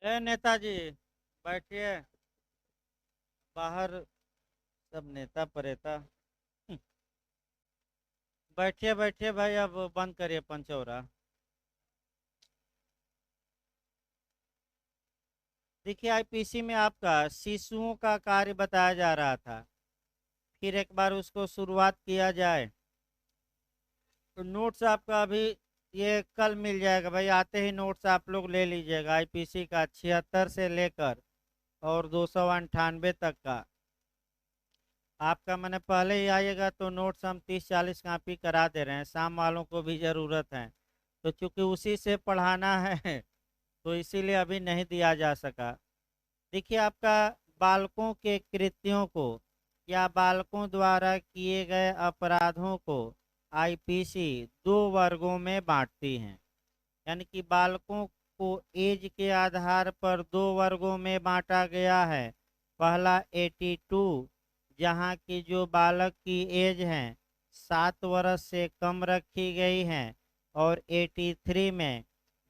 नेताजी बैठिए। बाहर सब नेता परेता। बैठिए बैठिए भाई, अब बंद करिए पंचौरा। देखिए, आईपीसी में आपका शिशुओं का कार्य बताया जा रहा था। फिर एक बार उसको शुरुआत किया जाए। तो नोट्स आपका अभी ये कल मिल जाएगा भाई, आते ही नोट्स आप लोग ले लीजिएगा आईपीसी का 76 से लेकर और 298 तक का। आपका मैंने पहले ही आइएगा तो नोट्स हम 30-40 कापी करा दे रहे हैं, शाम वालों को भी ज़रूरत है। तो चूंकि उसी से पढ़ाना है तो इसीलिए अभी नहीं दिया जा सका। देखिए, आपका बालकों के कृत्यों को या बालकों द्वारा किए गए अपराधों को आईपीसी दो वर्गों में बांटती हैं। यानी कि बालकों को एज के आधार पर दो वर्गों में बांटा गया है। पहला 82, जहाँ की जो बालक की एज है 7 वर्ष से कम रखी गई है, और 83 में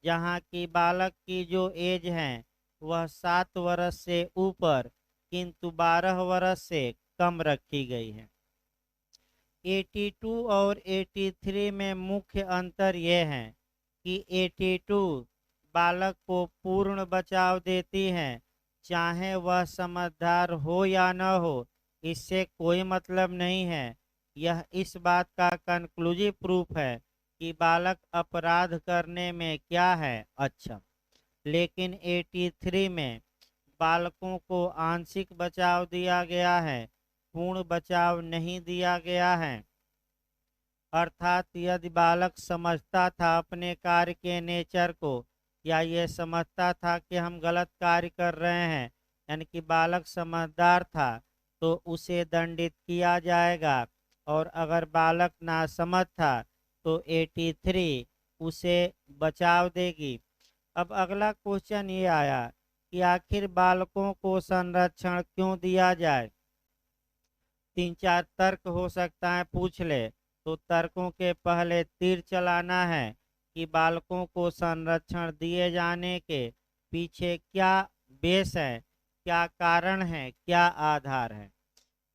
जहाँ की बालक की जो एज है वह 7 वर्ष से ऊपर किंतु 12 वर्ष से कम रखी गई है। 82 और 83 में मुख्य अंतर यह है कि 82 बालक को पूर्ण बचाव देती है, चाहे वह समझदार हो या न हो, इससे कोई मतलब नहीं है। यह इस बात का कंक्लूसिव प्रूफ है कि बालक अपराध करने में क्या है अच्छा। लेकिन 83 में बालकों को आंशिक बचाव दिया गया है, पूर्ण बचाव नहीं दिया गया है। अर्थात यदि बालक समझता था अपने कार्य के नेचर को, या ये समझता था कि हम गलत कार्य कर रहे हैं, यानी कि बालक समझदार था, तो उसे दंडित किया जाएगा। और अगर बालक नासमझ था तो 83 उसे बचाव देगी। अब अगला क्वेश्चन ये आया कि आखिर बालकों को संरक्षण क्यों दिया जाए। 3-4 तर्क हो सकता है, पूछ ले तो तर्कों के पहले तीर चलाना है कि बालकों को संरक्षण दिए जाने के पीछे क्या बेस है, क्या कारण है, क्या आधार है।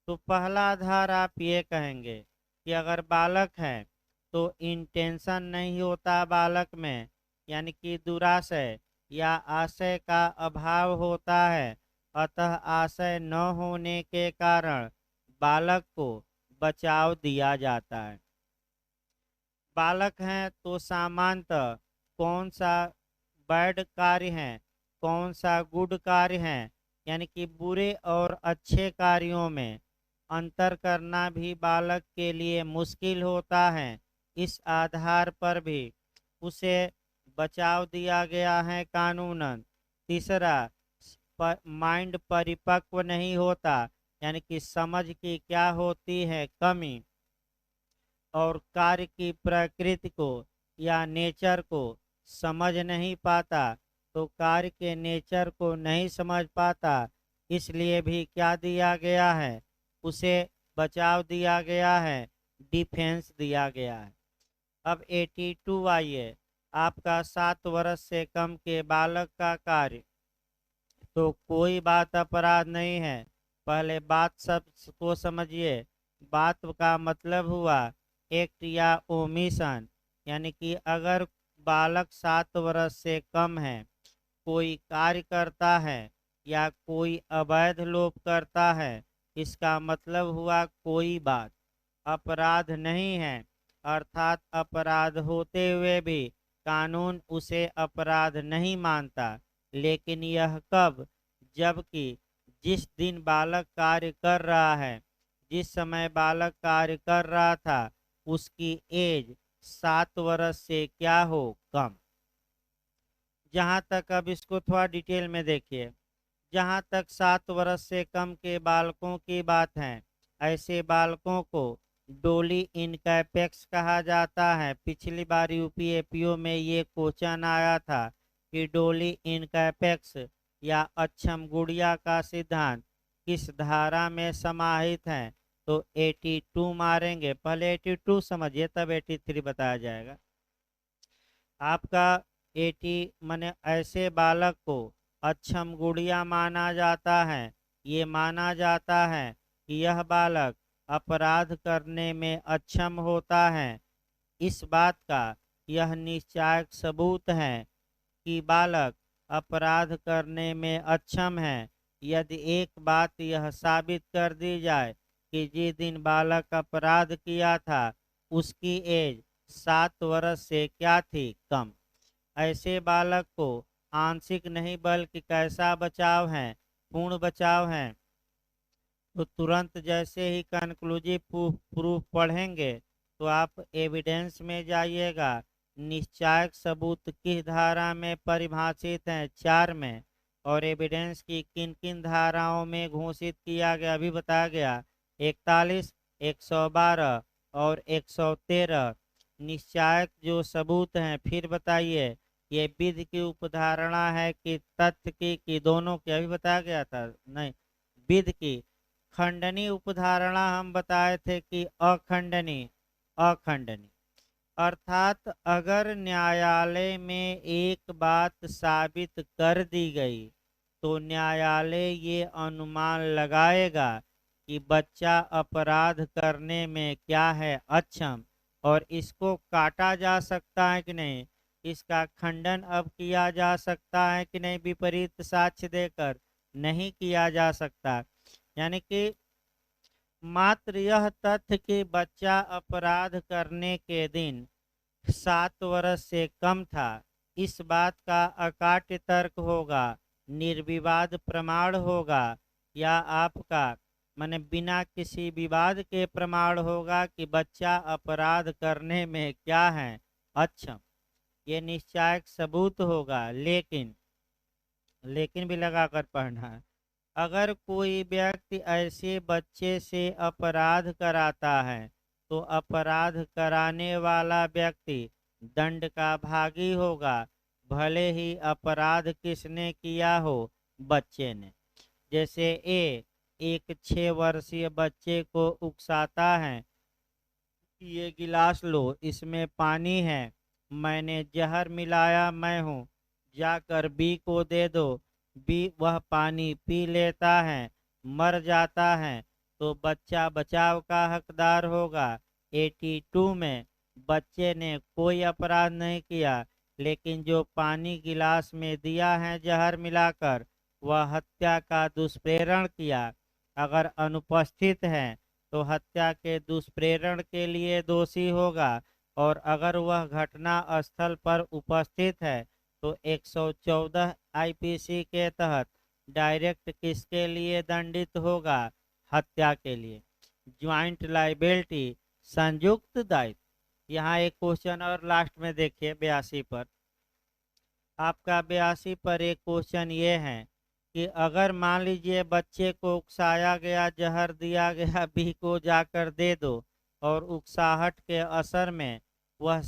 तो पहला आधार आप ये कहेंगे कि अगर बालक है तो इंटेंशन नहीं होता बालक में, यानी कि दुराशय या आशय का अभाव होता है। अतः आशय न होने के कारण बालक को बचाव दिया जाता है। बालक हैं तो सामान्यतः कौन सा बैड कार्य है, कौन सा गुड कार्य है, यानी कि बुरे और अच्छे कार्यों में अंतर करना भी बालक के लिए मुश्किल होता है। इस आधार पर भी उसे बचाव दिया गया है कानूनन। तीसरा, माइंड परिपक्व नहीं होता, यानी कि समझ की क्या होती है कमी, और कार्य की प्रकृति को या नेचर को समझ नहीं पाता, तो कार्य के नेचर को नहीं समझ पाता, इसलिए भी क्या दिया गया है, उसे बचाव दिया गया है, डिफेंस दिया गया है। अब 82 आइए, आपका 7 वर्ष से कम के बालक का कार्य, तो कोई बात अपराध नहीं है। पहले बात सब को समझिए। बात का मतलब हुआ एक्ट या ओमिशन, यानी कि अगर बालक 7 वर्ष से कम है, कोई कार्य करता है या कोई अवैध लोप करता है, इसका मतलब हुआ कोई बात अपराध नहीं है। अर्थात अपराध होते हुए भी कानून उसे अपराध नहीं मानता। लेकिन यह कब, जबकि जिस दिन बालक कार्य कर रहा है, जिस समय बालक कार्य कर रहा था, उसकी एज 7 वर्ष से क्या हो, कम। जहाँ तक, अब इसको थोड़ा डिटेल में देखिए। जहाँ तक 7 वर्ष से कम के बालकों की बात है, ऐसे बालकों को डोली इनकैपेक्स कहा जाता है। पिछली बार यूपीएपीओ में ये क्वेश्चन आया था कि डोली इनकैपेक्स या अक्षम गुड़िया का सिद्धांत किस धारा में समाहित है। तो 82 मारेंगे, पहले 82 समझिए तब 83 बताया जाएगा। आपका 80 माने ऐसे बालक को अक्षम गुड़िया माना जाता है। ये माना जाता है कि यह बालक अपराध करने में अक्षम होता है। इस बात का यह निश्चायक सबूत है कि बालक अपराध करने में अक्षम है यदि एक बात यह साबित कर दी जाए कि जिस दिन बालक अपराध किया था उसकी एज 7 वर्ष से क्या थी, कम। ऐसे बालक को आंशिक नहीं बल्कि कैसा बचाव है, पूर्ण बचाव है। तो तुरंत जैसे ही कंक्लूसिव प्रूफ पढ़ेंगे तो आप एविडेंस में जाइएगा। निश्चायक सबूत किस धारा में परिभाषित है, 4 में। और एविडेंस की किन किन धाराओं में घोषित किया गया अभी बताया गया, 41, 112 और 113। निश्चायक जो सबूत हैं फिर बताइए, ये विधि की उपधारणा है कि तथ्य की कि दोनों की, अभी बताया गया था नहीं, विधि की। खंडनी उपधारणा हम बताए थे कि अखंडनी, अखंडनी अर्थात अगर न्यायालय में एक बात साबित कर दी गई तो न्यायालय ये अनुमान लगाएगा कि बच्चा अपराध करने में क्या है, अक्षम। और इसको काटा जा सकता है कि नहीं, इसका खंडन अब किया जा सकता है कि नहीं, विपरीत साक्ष्य देकर नहीं किया जा सकता। यानी कि मात्र यह तथ्य कि बच्चा अपराध करने के दिन 7 वर्ष से कम था, इस बात का अकाट्य तर्क होगा, निर्विवाद प्रमाण होगा, या आपका माने बिना किसी विवाद के प्रमाण होगा कि बच्चा अपराध करने में क्या है, अक्षम। ये निश्चायक सबूत होगा। लेकिन भी लगाकर पढ़ना है। अगर कोई व्यक्ति ऐसे बच्चे से अपराध कराता है तो अपराध कराने वाला व्यक्ति दंड का भागी होगा, भले ही अपराध किसने किया हो, बच्चे ने। जैसे एक 6 वर्षीय बच्चे को उकसाता है, ये गिलास लो, इसमें पानी है, मैंने जहर मिलाया, मैं हूँ, जाकर बी को दे दो। बी वह पानी पी लेता है, मर जाता है, तो बच्चा बचाव का हकदार होगा। 82 में बच्चे ने कोई अपराध नहीं किया, लेकिन जो पानी गिलास में दिया है जहर मिलाकर, वह हत्या का दुष्प्रेरण किया। अगर अनुपस्थित है तो हत्या के दुष्प्रेरण के लिए दोषी होगा, और अगर वह घटना स्थल पर उपस्थित है तो 114 आईपीसी के तहत डायरेक्ट किसके लिए दंडित होगा, हत्या के लिए। ज्वाइंट लाइबिलिटी, संयुक्त दायित्व। यहाँ एक क्वेश्चन और लास्ट में देखिए 82 पर, आपका 82 पर एक क्वेश्चन ये है कि अगर मान लीजिए बच्चे को उकसाया गया, जहर दिया गया, बी को जाकर दे दो, और उकसाहट के असर में वह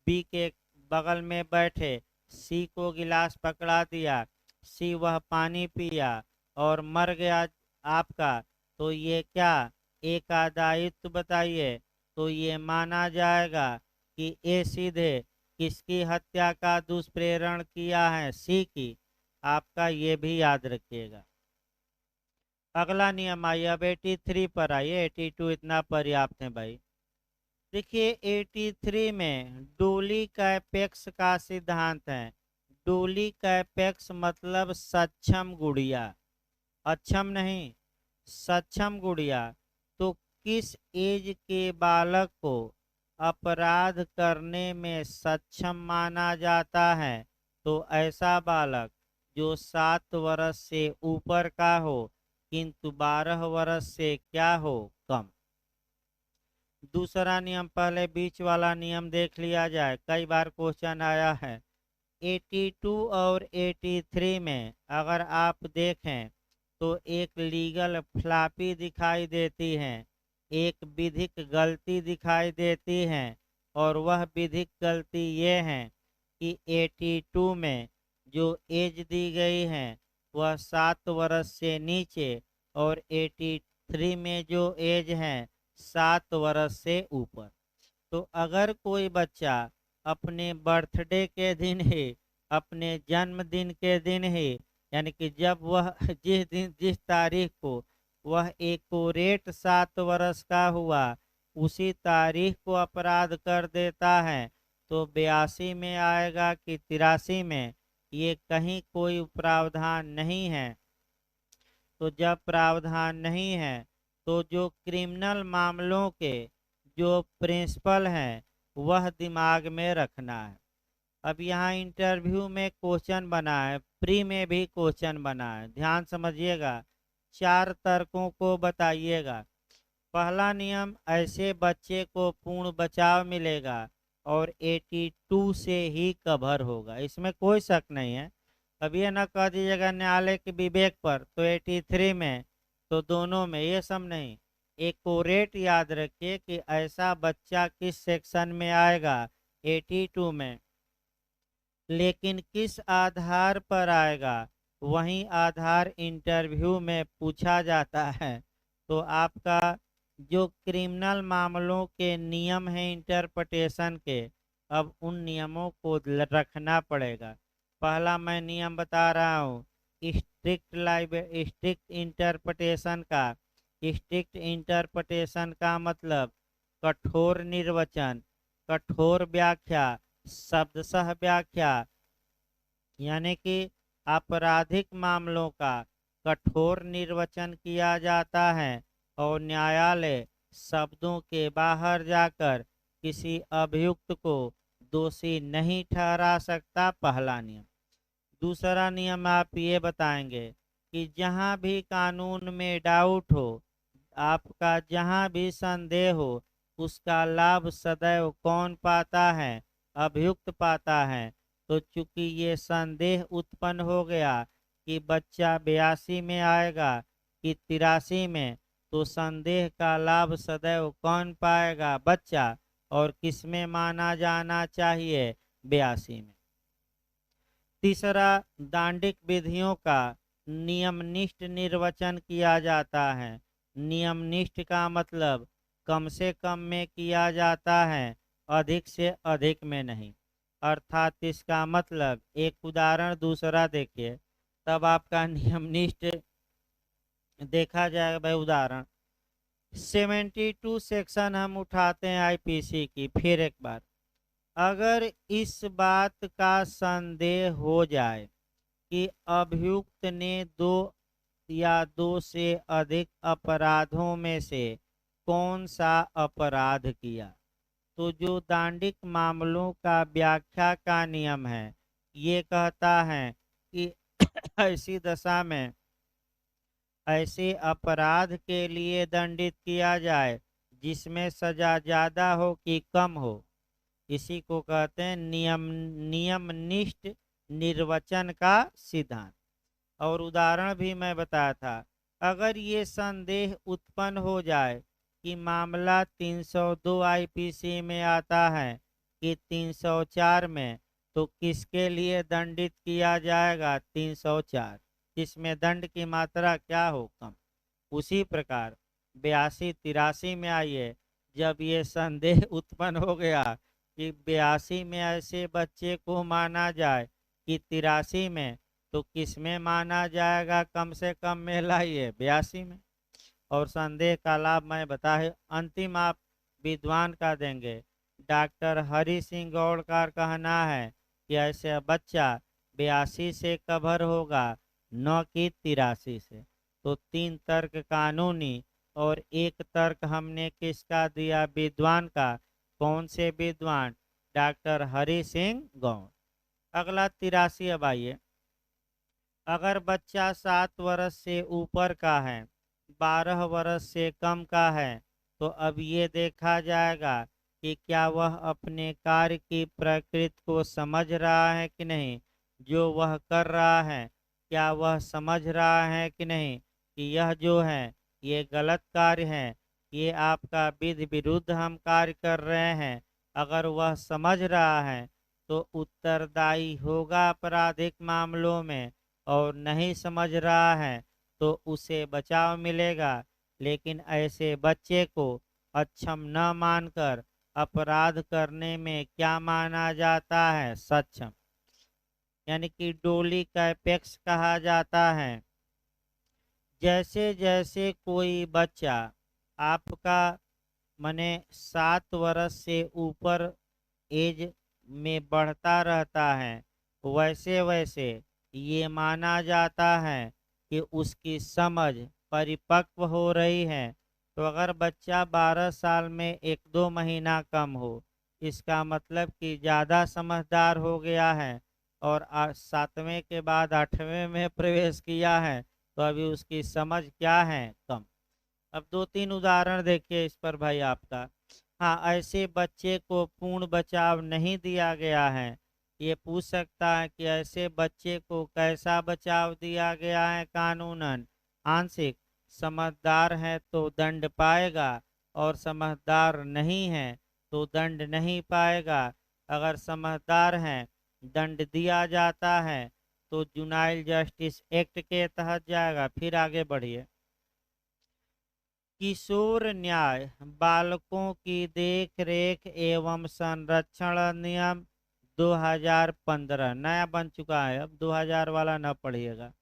बी के बगल में बैठे सी को गिलास पकड़ा दिया, सी वह पानी पिया और मर गया आपका, तो ये क्या ए का दायित्व बताइए। तो ये माना जाएगा कि ए सीधे किसकी हत्या का दुष्प्रेरण किया है, सी की। आपका ये भी याद रखिएगा। अगला नियम आइए, अब 83 पर आइए। 82 इतना पर्याप्त है भाई। देखिए 83 में डोली कैपेक्स का सिद्धांत है। डोली कैपेक्स मतलब सक्षम गुड़िया, अक्षम नहीं, सक्षम गुड़िया। तो किस एज के बालक को अपराध करने में सक्षम माना जाता है, तो ऐसा बालक जो 7 वर्ष से ऊपर का हो किंतु 12 वर्ष से क्या हो, कम। दूसरा नियम, पहले बीच वाला नियम देख लिया जाए, कई बार क्वेश्चन आया है। 82 और 83 में अगर आप देखें तो एक लीगल फ्लॉपी दिखाई देती है, एक विधिक गलती दिखाई देती है। और वह विधिक गलती ये है कि 82 में जो एज दी गई है वह 7 वर्ष से नीचे, और 83 में जो एज है 7 वर्ष से ऊपर। तो अगर कोई बच्चा अपने बर्थडे के दिन ही, अपने जन्मदिन के दिन ही यानी कि जब वह जिस दिन जिस तारीख को वह एक्यूरेट 7 वर्ष का हुआ उसी तारीख को अपराध कर देता है तो 82 में आएगा कि 83 में, ये कहीं कोई प्रावधान नहीं है। तो जब प्रावधान नहीं है तो जो क्रिमिनल मामलों के जो प्रिंसिपल हैं वह दिमाग में रखना है। अब यहाँ इंटरव्यू में क्वेश्चन बना है, प्री में भी क्वेश्चन बना है, ध्यान समझिएगा। 4 तर्कों को बताइएगा। पहला नियम, ऐसे बच्चे को पूर्ण बचाव मिलेगा और 82 से ही कवर होगा, इसमें कोई शक नहीं है। अब ये ना कह दीजिएगा न्यायालय के विवेक पर तो 83 में, तो दोनों में, ये सब नहीं। एक्यूरेट याद रखिए कि ऐसा बच्चा किस सेक्शन में आएगा, 82 में। लेकिन किस आधार पर आएगा, वही आधार इंटरव्यू में पूछा जाता है। तो आपका जो क्रिमिनल मामलों के नियम हैं इंटरप्रिटेशन के, अब उन नियमों को रखना पड़ेगा। पहला मैं नियम बता रहा हूँ स्ट्रिक्ट इंटरप्रिटेशन का। स्ट्रिक्ट इंटरप्रिटेशन का मतलब कठोर निर्वचन, कठोर व्याख्या, शब्दशः व्याख्या, यानी कि आपराधिक मामलों का कठोर निर्वचन किया जाता है और न्यायालय शब्दों के बाहर जाकर किसी अभियुक्त को दोषी नहीं ठहरा सकता, पहला नियम। दूसरा नियम आप ये बताएंगे कि जहां भी कानून में डाउट हो, आपका जहां भी संदेह हो, उसका लाभ सदैव कौन पाता है, अभियुक्त पाता है। तो चूंकि ये संदेह उत्पन्न हो गया कि बच्चा 82 में आएगा कि 83 में, तो संदेह का लाभ सदैव कौन पाएगा, बच्चा। और किसमें माना जाना चाहिए, 82 में। तीसरा, दांडिक विधियों का नियमनिष्ठ निर्वचन किया जाता है। नियमनिष्ठ का मतलब कम से कम में किया जाता है, अधिक से अधिक में नहीं। अर्थात इसका मतलब, एक उदाहरण दूसरा देखिए तब आपका नियमनिष्ठ देखा जाएगा। भाई उदाहरण 72 सेक्शन हम उठाते हैं आईपीसी की। फिर एक बार, अगर इस बात का संदेह हो जाए कि अभियुक्त ने 2 या 2 से अधिक अपराधों में से कौन सा अपराध किया, तो जो दांडिक मामलों का व्याख्या का नियम है ये कहता है कि ऐसी दशा में ऐसे अपराध के लिए दंडित किया जाए जिसमें सजा ज़्यादा हो कि कम हो। इसी को कहते हैं नियमनिष्ठ निर्वचन का सिद्धांत। और उदाहरण भी मैं बताया था, अगर ये संदेह उत्पन्न हो जाए कि मामला 302 आईपीसी में आता है कि 304 में, तो किसके लिए दंडित किया जाएगा, 304, जिसमें दंड की मात्रा क्या हो, कम। उसी प्रकार 82-83 में आइए, जब ये संदेह उत्पन्न हो गया कि 82 में ऐसे बच्चे को माना जाए कि 83 में, तो किस में माना जाएगा, कम से कम में लाइए, 82 में। और संदेह का लाभ मैं बताए अंतिम आप विद्वान का देंगे। डॉक्टर हरि सिंह गौड़ का कहना है कि ऐसे बच्चा 82 से कवर होगा, न कि 83 से। तो 3 तर्क कानूनी और 1 तर्क हमने किसका दिया, विद्वान का। कौन से विद्वान, डॉक्टर हरि सिंह गौड़। अगला 83 अब आइए, अगर बच्चा 7 वर्ष से ऊपर का है, 12 वर्ष से कम का है, तो अब ये देखा जाएगा कि क्या वह अपने कार्य की प्रकृति को समझ रहा है कि नहीं, जो वह कर रहा है क्या वह समझ रहा है कि नहीं कि यह जो है ये गलत कार्य है, ये आपका विधि विरुद्ध हम कार्य कर रहे हैं। अगर वह समझ रहा है तो उत्तरदायी होगा आपराधिक मामलों में, और नहीं समझ रहा है तो उसे बचाव मिलेगा। लेकिन ऐसे बच्चे को अक्षम न मानकर अपराध करने में क्या माना जाता है, सक्षम। यानी कि डोली का एपेक्स कहा जाता है। जैसे जैसे कोई बच्चा आपका मने 7 वर्ष से ऊपर एज में बढ़ता रहता है, वैसे वैसे ये माना जाता है कि उसकी समझ परिपक्व हो रही है। तो अगर बच्चा 12 साल में 1-2 महीना कम हो, इसका मतलब कि ज़्यादा समझदार हो गया है, और 7वें के बाद 8वें में प्रवेश किया है, तो अभी उसकी समझ क्या है, कम। अब 2-3 उदाहरण देखिए इस पर भाई आपका। हाँ, ऐसे बच्चे को पूर्ण बचाव नहीं दिया गया है। ये पूछ सकता है कि ऐसे बच्चे को कैसा बचाव दिया गया है कानूनन। आंशिक, समझदार है तो दंड पाएगा, और समझदार नहीं है तो दंड नहीं पाएगा। अगर समझदार हैं, दंड दिया जाता है तो जुनाइल जस्टिस एक्ट के तहत जाएगा। फिर आगे बढ़िए। किशोर न्याय बालकों की देख रेख एवं संरक्षण नियम 2015 नया बन चुका है, अब 2000 वाला न पढ़िएगा।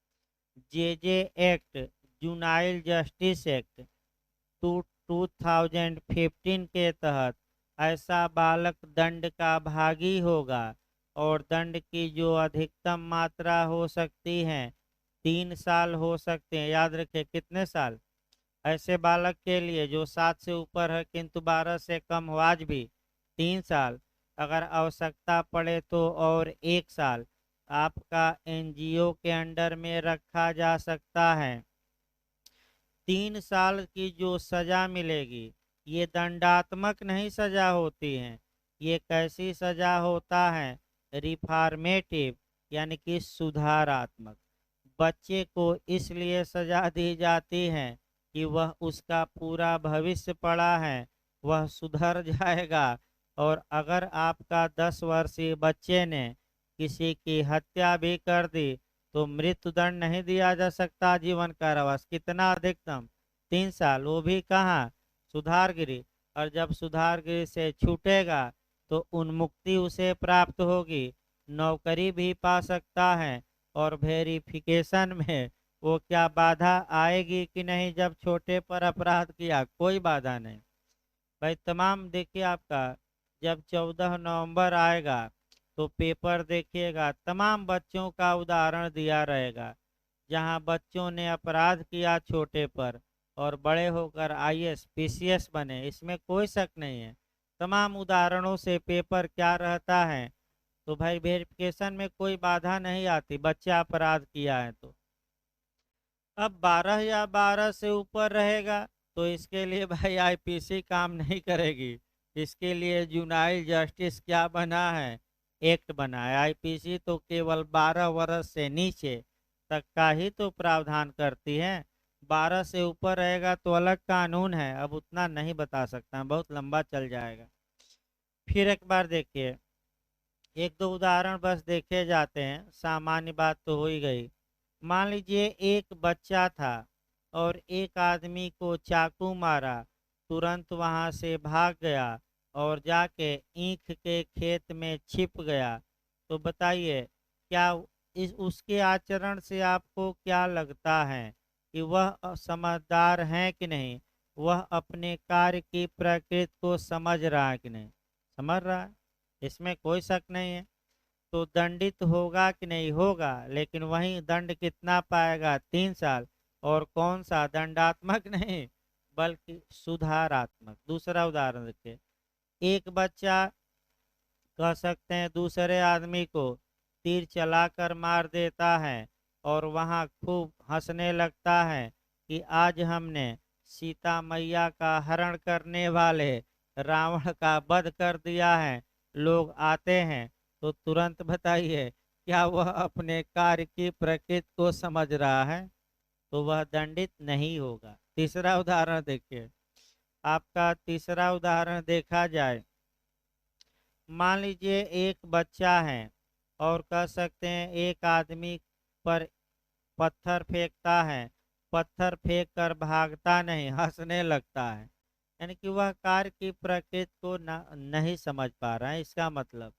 जे एक्ट, जुनाइल जस्टिस एक्ट 2015 के तहत ऐसा बालक दंड का भागी होगा, और दंड की जो अधिकतम मात्रा हो सकती है 3 साल हो सकते हैं। याद रखें, कितने साल? ऐसे बालक के लिए जो 7 से ऊपर है किंतु 12 से कम हो, आज भी 3 साल। अगर आवश्यकता पड़े तो और 1 साल आपका एनजीओ के अंडर में रखा जा सकता है। 3 साल की जो सजा मिलेगी, ये दंडात्मक नहीं सजा होती है। ये कैसी सजा होता है? रिफॉर्मेटिव, यानी कि सुधारात्मक। बच्चे को इसलिए सजा दी जाती है कि वह उसका पूरा भविष्य पड़ा है, वह सुधर जाएगा। और अगर आपका 10 वर्षीय बच्चे ने किसी की हत्या भी कर दी, तो मृत्युदंड नहीं दिया जा सकता, जीवन कारावास। कितना अधिकतम? 3 साल, वो भी कहाँ? सुधारगृह। और जब सुधारगृह से छूटेगा तो उन्मुक्ति उसे प्राप्त होगी, नौकरी भी पा सकता है। और वेरिफिकेशन में वो क्या बाधा आएगी कि नहीं? जब छोटे पर अपराध किया, कोई बाधा नहीं भाई। तमाम देखिए आपका जब 14 नवंबर आएगा तो पेपर देखिएगा, तमाम बच्चों का उदाहरण दिया रहेगा जहां बच्चों ने अपराध किया छोटे पर, और बड़े होकर आईएएस पीसीएस बने, इसमें कोई शक नहीं है। तमाम उदाहरणों से पेपर क्या रहता है, तो भाई वेरिफिकेशन में कोई बाधा नहीं आती, बच्चा अपराध किया है तो। अब 12 या 12 से ऊपर रहेगा तो इसके लिए भाई आईपीसी काम नहीं करेगी। इसके लिए जुनाइल जस्टिस क्या बना है? एक्ट बना है। आईपीसी तो केवल 12 वर्ष से नीचे तक का ही तो प्रावधान करती है। 12 से ऊपर रहेगा तो अलग कानून है, अब उतना नहीं बता सकता, बहुत लंबा चल जाएगा। फिर एक बार देखिए, 1-2 उदाहरण बस देखे जाते हैं, सामान्य बात तो हो ही गई। मान लीजिए एक बच्चा था और एक आदमी को चाकू मारा, तुरंत वहां से भाग गया और जाके ईख के खेत में छिप गया। तो बताइए, क्या इस उसके आचरण से आपको क्या लगता है कि वह समझदार है कि नहीं? वह अपने कार्य की प्रकृति को समझ रहा है कि नहीं? समझ रहा है, इसमें कोई शक नहीं है। तो दंडित होगा कि नहीं? होगा, लेकिन वही दंड कितना पाएगा? 3 साल। और कौन सा? दंडात्मक नहीं बल्कि सुधारात्मक। दूसरा उदाहरण देखिए, एक बच्चा कह सकते हैं दूसरे आदमी को तीर चलाकर मार देता है और वहां खूब हंसने लगता है कि आज हमने सीता मैया का हरण करने वाले रावण का वध कर दिया है। लोग आते हैं तो तुरंत बताइए, क्या वह अपने कार्य की प्रकृति को समझ रहा है? तो वह दंडित नहीं होगा। तीसरा उदाहरण देखिए, आपका तीसरा उदाहरण देखा जाए, मान लीजिए एक बच्चा है और कह सकते हैं एक आदमी पर पत्थर फेंकता है, पत्थर फेंक कर भागता नहीं, हंसने लगता है। यानी कि वह कार्य की प्रकृति को नहीं समझ पा रहा है, इसका मतलब।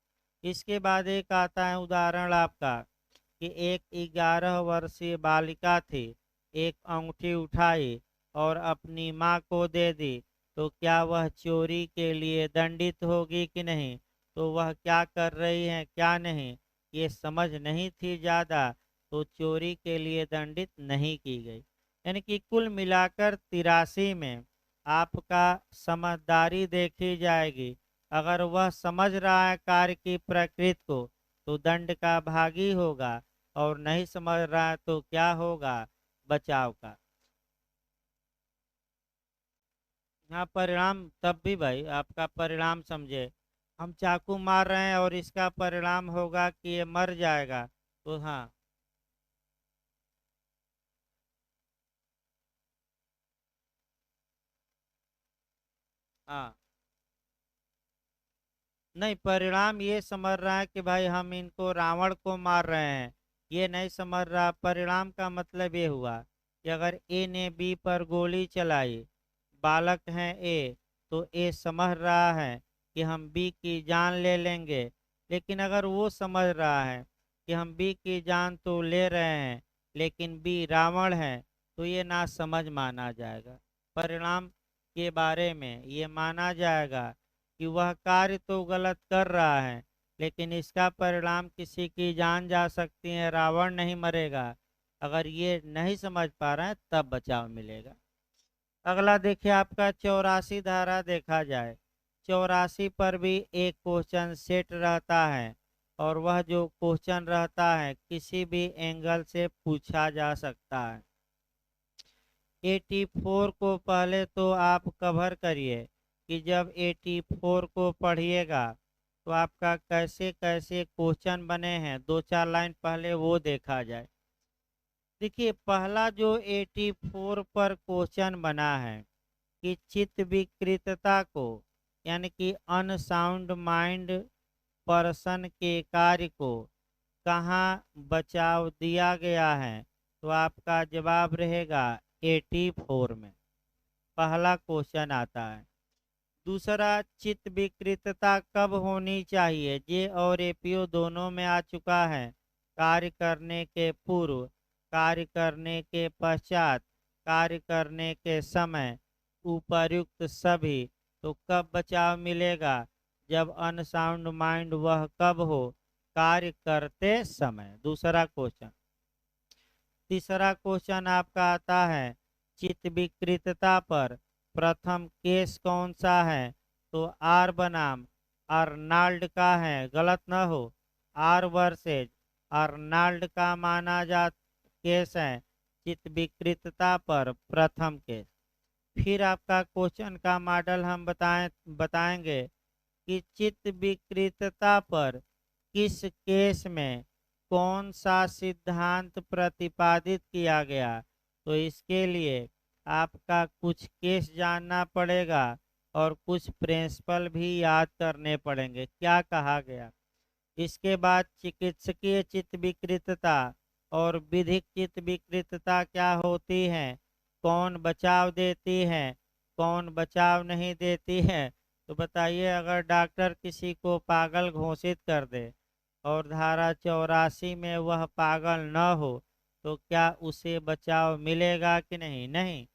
इसके बाद एक आता है उदाहरण आपका, कि एक 11 वर्षीय बालिका थी, एक अंगूठी उठाई और अपनी माँ को दे दी, तो क्या वह चोरी के लिए दंडित होगी कि नहीं? तो वह क्या कर रही है क्या नहीं, ये समझ नहीं थी ज़्यादा, तो चोरी के लिए दंडित नहीं की गई। यानी कि कुल मिलाकर 83 में आपका समझदारी देखी जाएगी। अगर वह समझ रहा है कार्य की प्रकृति को, तो दंड का भागी होगा, और नहीं समझ रहा है तो क्या होगा? बचाव का। हाँ, परिणाम तब भी भाई आपका परिणाम समझे, हम चाकू मार रहे हैं और इसका परिणाम होगा कि ये मर जाएगा, तो हाँ। हाँ, नहीं, परिणाम ये समझ रहा है कि भाई हम इनको रावण को मार रहे हैं, ये नहीं समझ रहा। परिणाम का मतलब ये हुआ कि अगर ए ने बी पर गोली चलाई, बालक है ए, तो ए समझ रहा है कि हम बी की जान ले लेंगे, लेकिन अगर वो समझ रहा है कि हम बी की जान तो ले रहे हैं लेकिन बी रावण है, तो ये ना समझ माना जाएगा। परिणाम के बारे में ये माना जाएगा कि वह कार्य तो गलत कर रहा है, लेकिन इसका परिणाम किसी की जान जा सकती है, रावण नहीं मरेगा। अगर ये नहीं समझ पा रहे हैं तब बचाव मिलेगा। अगला देखिए, आपका 84 धारा देखा जाए। 84 पर भी एक क्वेश्चन सेट रहता है, और वह जो क्वेश्चन रहता है किसी भी एंगल से पूछा जा सकता है। 84 को पहले तो आप कवर करिए कि जब 84 को पढ़िएगा तो आपका कैसे कैसे क्वेश्चन बने हैं, दो चार लाइन पहले वो देखा जाए। देखिए, पहला जो 84 पर क्वेश्चन बना है कि चित्त विकृतता को, यानी कि अनसाउंड माइंड पर्सन के कार्य को कहाँ बचाव दिया गया है, तो आपका जवाब रहेगा 84 में। पहला क्वेश्चन आता है। दूसरा, चित्त विकृतता कब होनी चाहिए? जे और एपीओ दोनों में आ चुका है। कार्य करने के पूर्व, कार्य करने के पश्चात, कार्य करने के समय, उपर्युक्त सभी। तो कब बचाव मिलेगा? जब अनसाउंड माइंड वह कब हो? कार्य करते समय। दूसरा क्वेश्चन। तीसरा क्वेश्चन आपका आता है चित्त विकृतता पर। प्रथम केस कौन सा है? तो आर बनाम अर्नाल्ड का है, गलत न हो। आर वर्सेज अर्नाल्ड का माना जा केस है चित्त विकृतता पर, प्रथम केस। फिर आपका क्वेश्चन का मॉडल हम बताएंगे कि चित्त विकृतता पर किस केस में कौन सा सिद्धांत प्रतिपादित किया गया। तो इसके लिए आपका कुछ केस जानना पड़ेगा और कुछ प्रिंसिपल भी याद करने पड़ेंगे, क्या कहा गया। इसके बाद चिकित्सकीय चित्त विकृतता और विधिक चित्त विकृतता क्या होती है, कौन बचाव देती है, कौन बचाव नहीं देती है। तो बताइए, अगर डॉक्टर किसी को पागल घोषित कर दे और धारा 84 में वह पागल न हो, तो क्या उसे बचाव मिलेगा कि नहीं? नहीं।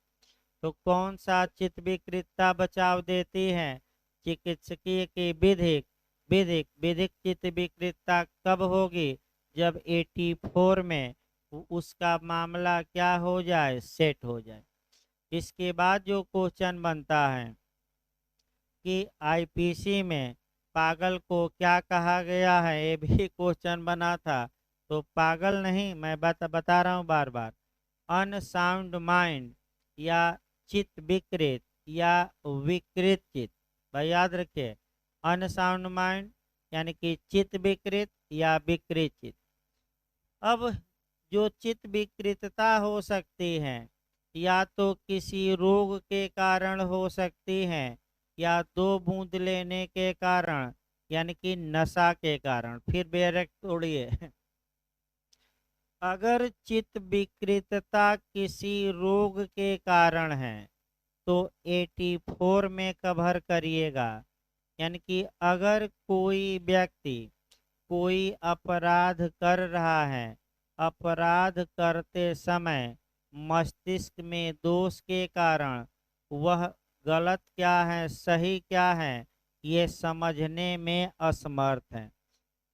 तो कौन सा चित्त विकृतता बचाव देती है? चिकित्सकीय की विधिक। विधिक चित्त विकृतता कब होगी? जब 84 में उसका मामला क्या हो जाए, सेट हो जाए। इसके बाद जो क्वेश्चन बनता है कि आईपीसी में पागल को क्या कहा गया है, ये भी क्वेश्चन बना था। तो पागल नहीं, मैं बता रहा हूँ बार बार, अनसाउंड माइंड या चित्त विकृत या विकृत चित्त। भाई याद रखिए, अनसाउंड माइंड यानी कि चित्त विकृत या विकृत चित्त। अब जो चित्त विकृतता हो सकती है, या तो किसी रोग के कारण हो सकती है, या दो बूंद लेने के कारण, यानी कि नशा के कारण। फिर बेरक तोड़िए। अगर चित्त विकृतता किसी रोग के कारण है तो 84 में कवर करिएगा। यानी कि अगर कोई व्यक्ति कोई अपराध कर रहा है अपराध करते समय मस्तिष्क में दोष के कारण वह गलत क्या है सही क्या है ये समझने में असमर्थ है,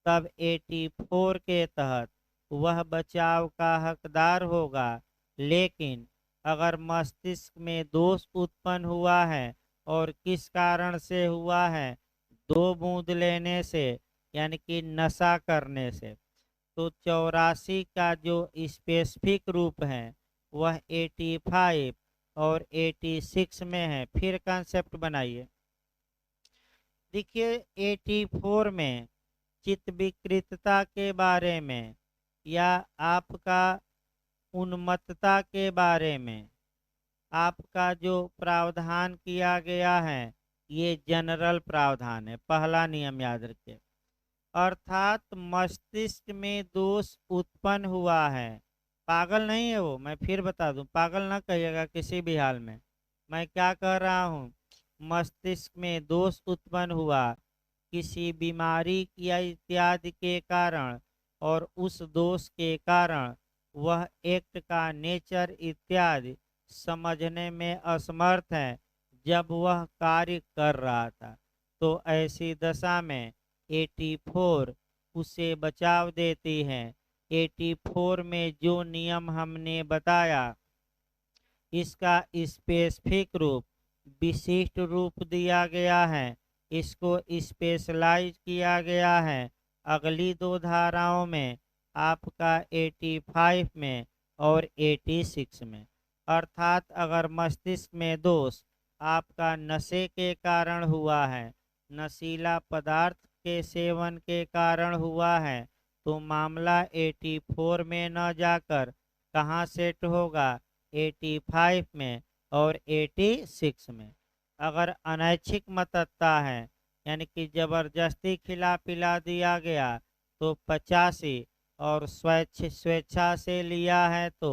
तब 84 के तहत वह बचाव का हकदार होगा। लेकिन अगर मस्तिष्क में दोष उत्पन्न हुआ है और किस कारण से हुआ है, 2 बूंद लेने से यानी कि नशा करने से, तो 84 का जो स्पेसिफिक रूप है वह 85 और 86 में है। फिर कंसेप्ट बनाइए। देखिए 84 में चित्त विकृतता के बारे में या आपका उन्मत्तता के बारे में आपका जो प्रावधान किया गया है ये जनरल प्रावधान है। पहला नियम याद रखिए, अर्थात मस्तिष्क में दोष उत्पन्न हुआ है, पागल नहीं है वो। मैं फिर बता दूं, पागल ना कहिएगा किसी भी हाल में। मैं क्या कह रहा हूँ, मस्तिष्क में दोष उत्पन्न हुआ किसी बीमारी या इत्यादि के कारण, और उस दोष के कारण वह एक्ट का नेचर इत्यादि समझने में असमर्थ है जब वह कार्य कर रहा था, तो ऐसी दशा में 84 उसे बचाव देती है। 84 में जो नियम हमने बताया इसका स्पेसिफिक रूप विशिष्ट रूप दिया गया है, इसको स्पेशलाइज किया गया है अगली 2 धाराओं में, आपका 85 में और 86 में। अर्थात अगर मस्तिष्क में दोष आपका नशे के कारण हुआ है, नशीला पदार्थ के सेवन के कारण हुआ है, तो मामला 84 में न जाकर कहाँ सेट होगा, 85 में और 86 में। अगर अनैच्छिक मतता है यानी कि जबरदस्ती खिला पिला दिया गया तो 85, और स्वेच्छा से लिया है तो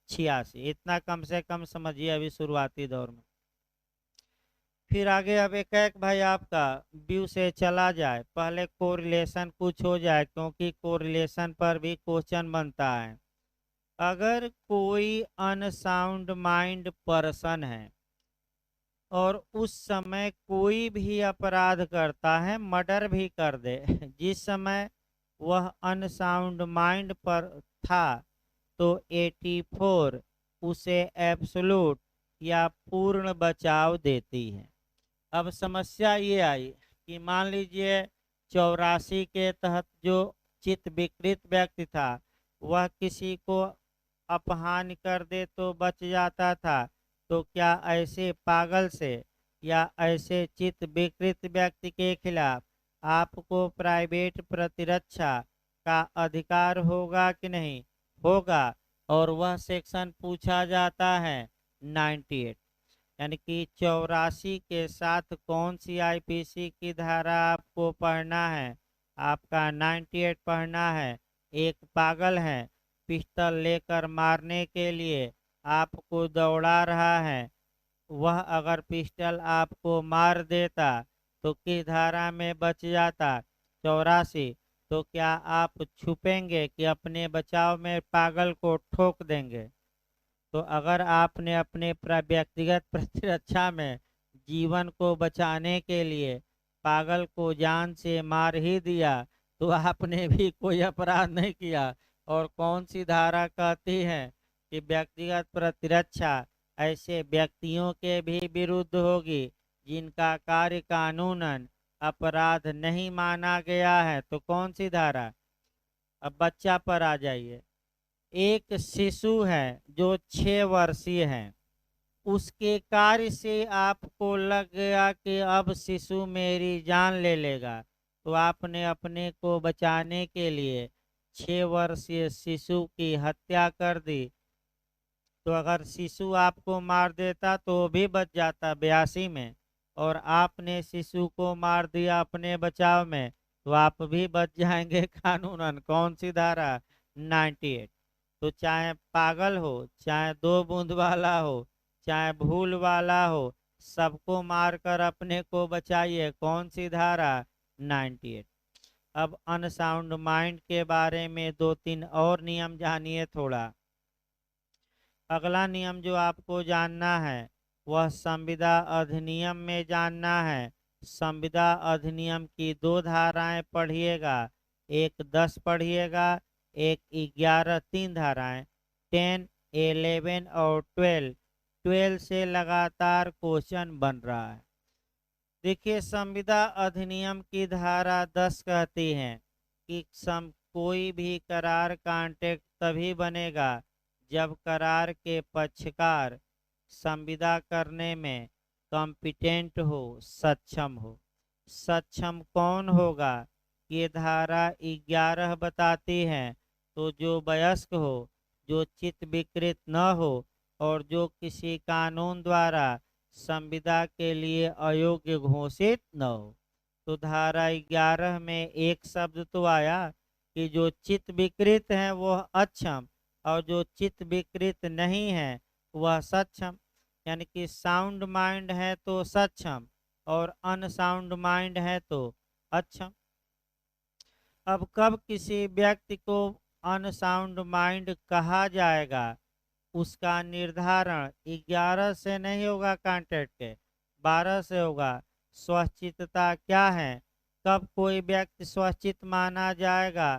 86। इतना कम से कम समझिए अभी शुरुआती दौर में। फिर आगे अब एक एक भाई आपका व्यू से चला जाए, पहले कोरिलेशन कुछ हो जाए क्योंकि कोरिलेशन पर भी क्वेश्चन बनता है। अगर कोई अनसाउंड माइंड पर्सन है और उस समय कोई भी अपराध करता है, मर्डर भी कर दे, जिस समय वह अनसाउंड माइंड पर था, तो 84 उसे एब्सोल्यूट या पूर्ण बचाव देती है। अब समस्या ये आई कि मान लीजिए 84 के तहत जो चित्त विकृत व्यक्ति था वह किसी को अपहान कर दे तो बच जाता था, तो क्या ऐसे पागल से या ऐसे चित्त विकृत व्यक्ति के खिलाफ आपको प्राइवेट प्रतिरक्षा का अधिकार होगा कि नहीं? होगा। और वह सेक्शन पूछा जाता है 98, यानी कि 84 के साथ कौन सी आईपीसी की धारा आपको पढ़ना है? आपका 98 पढ़ना है। एक पागल है, पिस्टल लेकर मारने के लिए आपको दौड़ा रहा है, वह अगर पिस्टल आपको मार देता तो किस धारा में बच जाता? 84। तो क्या आप छुपेंगे कि अपने बचाव में पागल को ठोक देंगे? तो अगर आपने अपने व्यक्तिगत प्रतिरक्षा में जीवन को बचाने के लिए पागल को जान से मार ही दिया तो आपने भी कोई अपराध नहीं किया। और कौन सी धारा कहती है कि व्यक्तिगत प्रतिरक्षा ऐसे व्यक्तियों के भी विरुद्ध होगी जिनका कार्य कानूनन अपराध नहीं माना गया है? तो कौन सी धारा? अब बच्चा पर आ जाइए। एक शिशु है जो 6 वर्षीय है, उसके कार्य से आपको लग गया कि अब शिशु मेरी जान ले लेगा, तो आपने अपने को बचाने के लिए 6 वर्षीय शिशु की हत्या कर दी। तो अगर शिशु आपको मार देता तो भी बच जाता 82 में, और आपने शिशु को मार दिया अपने बचाव में तो आप भी बच जाएंगे कानूनन। कौन सी धारा? 98। तो चाहे पागल हो, चाहे 2 बूंद वाला हो, चाहे भूल वाला हो, सबको मारकर अपने को बचाइए। कौन सी धारा? 98। अब अनसाउंड माइंड के बारे में 2-3 और नियम जानिए थोड़ा। अगला नियम जो आपको जानना है वह संविदा अधिनियम में जानना है। संविदा अधिनियम की 2 धाराएं पढ़िएगा, एक 10 पढ़िएगा, एक 11, 3 धाराएं 10, 11 और 12। 12 से लगातार क्वेश्चन बन रहा है। देखिए संविदा अधिनियम की धारा 10 कहती है कि कोई भी करार कॉन्ट्रैक्ट तभी बनेगा जब करार के पक्षकार संविदा करने में कॉम्पिटेंट हो, सक्षम हो। सक्षम कौन होगा ये धारा 11 बताती है। तो जो वयस्क हो, जो चित्त विकृत न हो और जो किसी कानून द्वारा संविदा के लिए अयोग्य घोषित न हो। तो धारा 11 में एक शब्द तो आया कि जो चित्त विकृत है वह अक्षम और जो चित्त विकृत नहीं है वह सक्षम। यानी कि साउंड माइंड है तो सक्षम और अनसाउंड माइंड है तो अक्षम। अब कब किसी व्यक्ति को अनसाउंड माइंड कहा जाएगा उसका निर्धारण 11 से नहीं होगा, कॉन्ट्रैक्ट के 12 से होगा। स्वचितता क्या है, कब कोई व्यक्ति स्वचित माना जाएगा,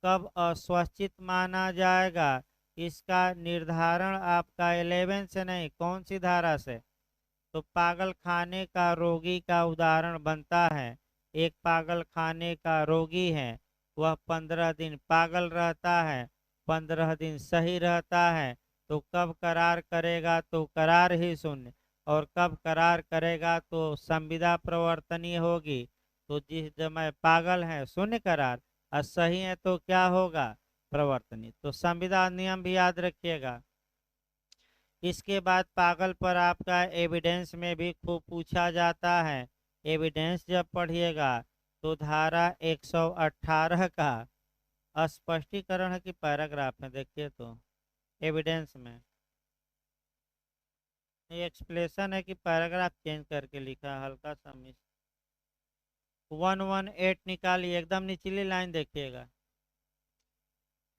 कब अस्वचित माना जाएगा, इसका निर्धारण आपका 11 से नहीं, कौन सी धारा से। तो पागल खाने का रोगी का उदाहरण बनता है। एक पागल खाने का रोगी है, वह 15 दिन पागल रहता है, 15 दिन सही रहता है। तो कब करार करेगा तो करार ही शून्य, और कब करार करेगा तो संविदा प्रवर्तनीय होगी। तो जिस समय पागल है शून्य करार और सही है तो क्या होगा, प्रवर्तनीय। तो संविदा नियम भी याद रखिएगा। इसके बाद पागल पर आपका एविडेंस में भी खूब पूछा जाता है। एविडेंस जब पढ़िएगा तो धारा 118 का स्पष्टीकरण है कि पैराग्राफ में देखिए तो एविडेंस में एक्सप्लेनेशन है कि पैराग्राफ चेंज करके लिखा है, हल्का सा मिस। 118 निकालिए, एकदम निचली लाइन देखिएगा।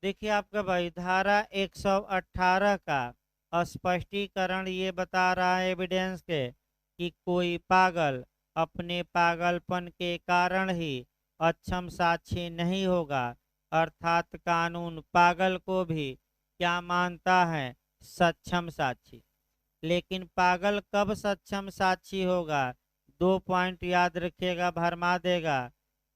देखिए आपका भाई धारा 118 का स्पष्टीकरण ये बता रहा है एविडेंस के कि कोई पागल अपने पागलपन के कारण ही अक्षम साक्षी नहीं होगा। अर्थात कानून पागल को भी क्या मानता है, सक्षम साक्षी। लेकिन पागल कब सक्षम साक्षी होगा, 2 पॉइंट याद रखिएगा, भरमा देगा।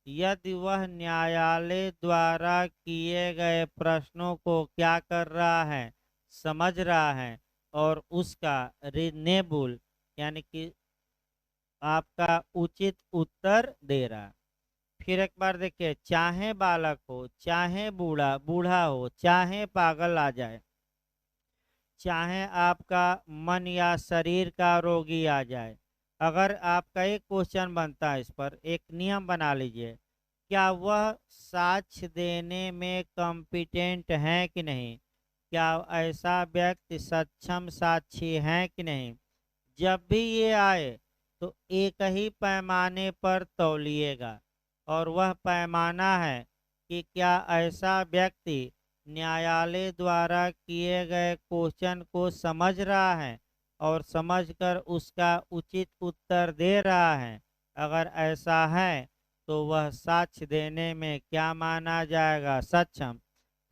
यदि वह न्यायालय द्वारा किए गए प्रश्नों को क्या कर रहा है, समझ रहा है और उसका रीजनेबल यानी कि आपका उचित उत्तर दे रहा है। फिर एक बार देखिए, चाहे बालक हो, चाहे बूढ़ा हो, चाहे पागल आ जाए, चाहे आपका मन या शरीर का रोगी आ जाए, अगर आपका एक क्वेश्चन बनता है, इस पर एक नियम बना लीजिए, क्या वह साक्ष्य देने में कॉम्पिटेंट है कि नहीं, क्या ऐसा व्यक्ति सक्षम साक्षी है कि नहीं। जब भी ये आए तो एक ही पैमाने पर तौलिएगा, और वह पैमाना है कि क्या ऐसा व्यक्ति न्यायालय द्वारा किए गए क्वेश्चन को समझ रहा है और समझकर उसका उचित उत्तर दे रहा है। अगर ऐसा है तो वह साक्ष्य देने में क्या माना जाएगा, सक्षम।